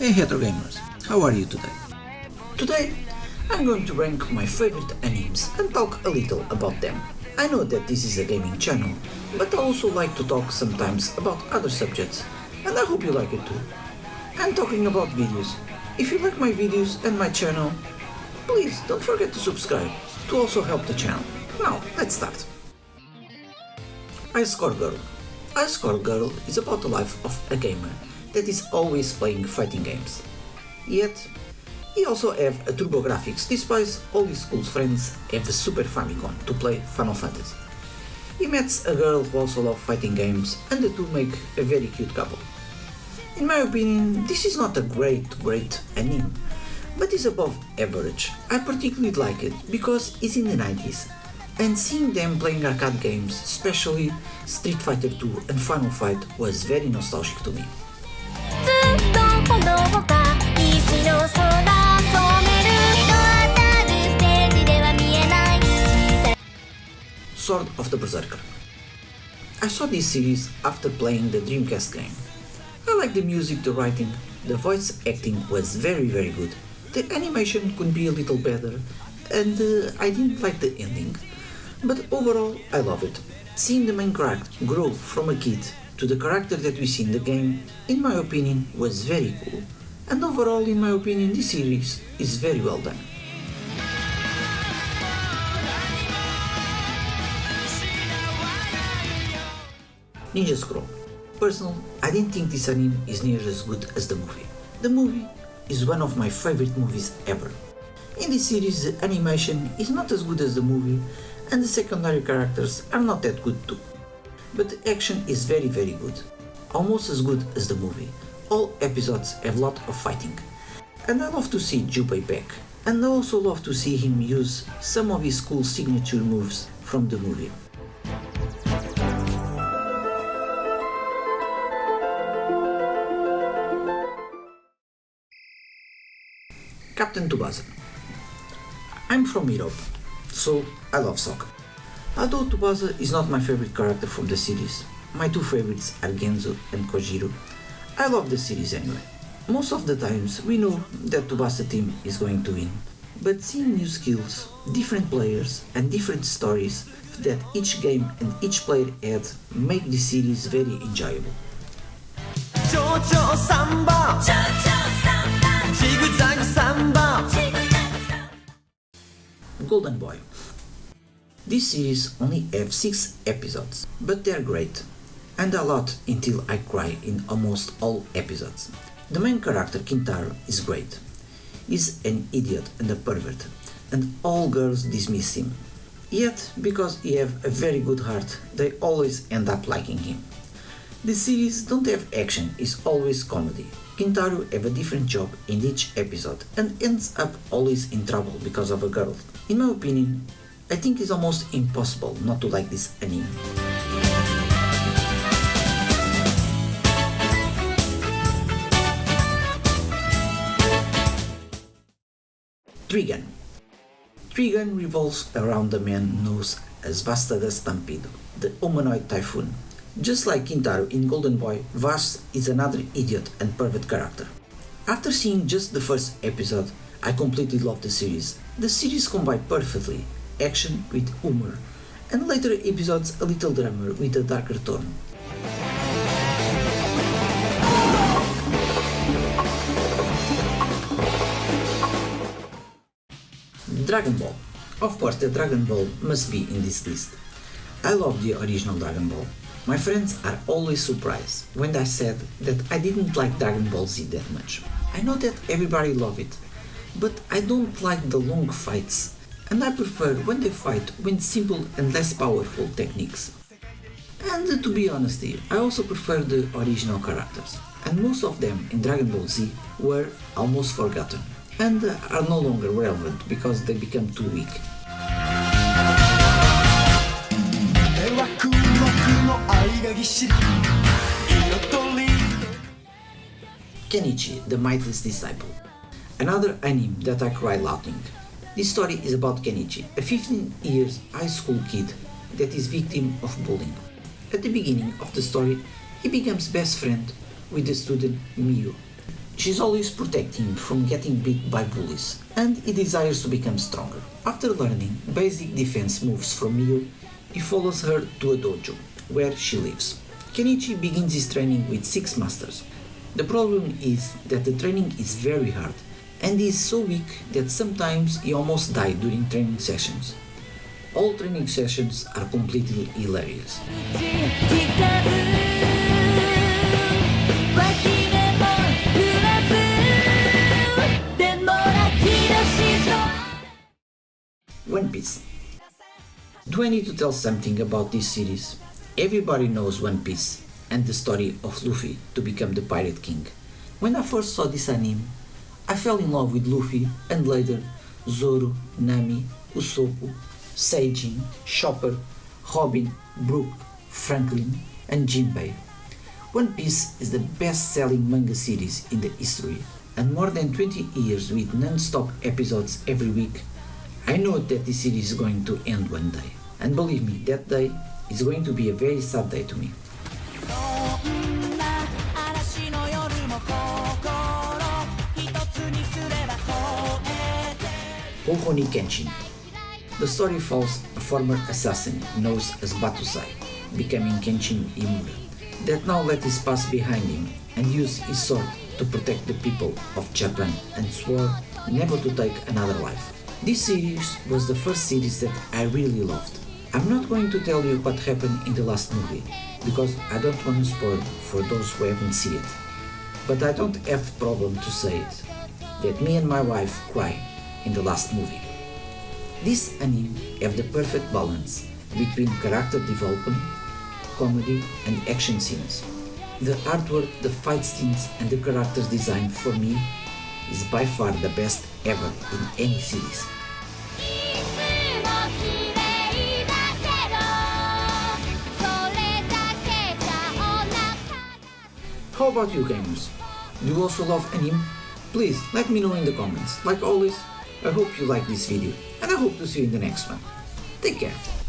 Hey Retro Gamers, how are you today? Today, I'm going to rank my favorite animes and talk a little about them. I know that this is a gaming channel, but I also like to talk sometimes about other subjects, and I hope you like it too. I'm talking about videos. If you like my videos and my channel, please don't forget to subscribe to also help the channel. Now, let's start. Ice Score Girl. Ice Score Girl is about the life of a gamer that is always playing fighting games. Yet, he also have a TurboGrafx despite all his school friends have a Super Famicom to play Final Fantasy. He meets a girl who also loves fighting games and the two make a very cute couple. In my opinion, this is not a great anime, but is above average. I particularly like it because it's in the 90s, and seeing them playing arcade games, especially Street Fighter 2 and Final Fight, was very nostalgic to me. Sword of the Berserker. I saw this series after playing the Dreamcast game. I like the music, the writing, the voice acting was very good. The animation could be a little better, and I didn't like the ending. But overall, I love it. Seeing the main character grow from a kid to the character that we see in the game, in my opinion, was very cool. And overall, in my opinion, this series is very well done. Ninja Scroll. Personally, I didn't think this anime is near as good as the movie. The movie is one of my favorite movies ever. In this series, the animation is not as good as the movie, and the secondary characters are not that good too. But the action is very good, almost as good as the movie. All episodes have a lot of fighting, and I love to see Junpei back, and I also love to see him use some of his cool signature moves from the movie. Captain Tsubasa. I'm from Europe, so I love soccer. Although Tsubasa is not my favorite character from the series, my two favorites are Genzo and Kojiro. I love the series anyway. Most of the times we know that Tsubasa team is going to win, but seeing new skills, different players and different stories that each game and each player had make the series very enjoyable. Golden Boy. This series only have 6 episodes, but they're great, and a lot until I cry in almost all episodes. The main character Kintaro is great. He's an idiot and a pervert, and all girls dismiss him. Yet, because he have a very good heart, they always end up liking him. The series don't have action, it's always comedy. Kintaro have a different job in each episode and ends up always in trouble because of a girl. In my opinion, I think it's almost impossible not to like this anime. Trigun. Trigun revolves around the man known as Vasta the Stampedo, the humanoid typhoon. Just like Kintaro in Golden Boy, Vast is another idiot and pervert character. After seeing just the first episode, I completely loved the series. The series combined perfectly action with humor, and later episodes a little drama with a darker tone. Dragon Ball. Of course, the Dragon Ball must be in this list. I love the original Dragon Ball. My friends are always surprised when I said that I didn't like Dragon Ball Z that much. I know that everybody loves it, but I don't like the long fights, and I prefer when they fight with simple and less powerful techniques. And to be honest here, I also prefer the original characters, and most of them in Dragon Ball Z were almost forgotten, and are no longer relevant because they become too weak. Kenichi, the Mightiest Disciple. Another anime that I cried laughing. This story is about Kenichi, a 15 years high school kid that is victim of bullying. At the beginning of the story, he becomes best friend with the student Miyu. She's always protecting him from getting beat by bullies, and he desires to become stronger. After learning basic defense moves from Miyu, he follows her to a dojo, where she lives. Kenichi begins his training with 6 masters. The problem is that the training is very hard, and he is so weak that sometimes he almost dies during training sessions. All training sessions are completely hilarious. One Piece. Do I need to tell something about this series? Everybody knows One Piece and the story of Luffy to become the Pirate King. When I first saw this anime, I fell in love with Luffy and later Zoro, Nami, Usopp, Seijin, Chopper, Robin, Brook, Franklin, and Jinbei. One Piece is the best-selling manga series in the history, and more than 20 years with non-stop episodes every week. I know that this series is going to end one day, and believe me, that day is going to be a very sad day to me. Rurouni Kenshin. The story follows a former assassin known as Batusai, becoming Kenshin Himura, that now let his past behind him and use his sword to protect the people of Japan and swore never to take another life. This series was the first series that I really loved. I'm not going to tell you what happened in the last movie, because I don't want to spoil for those who haven't seen it. But I don't have a problem to say it, that me and my wife cried in the last movie. This anime have the perfect balance between character development, comedy and action scenes. The artwork, the fight scenes and the characters design for me is by far the best ever in any series. How about you gamers? Do you also love anime? Please let me know in the comments. Like always, I hope you like this video and I hope to see you in the next one. Take care.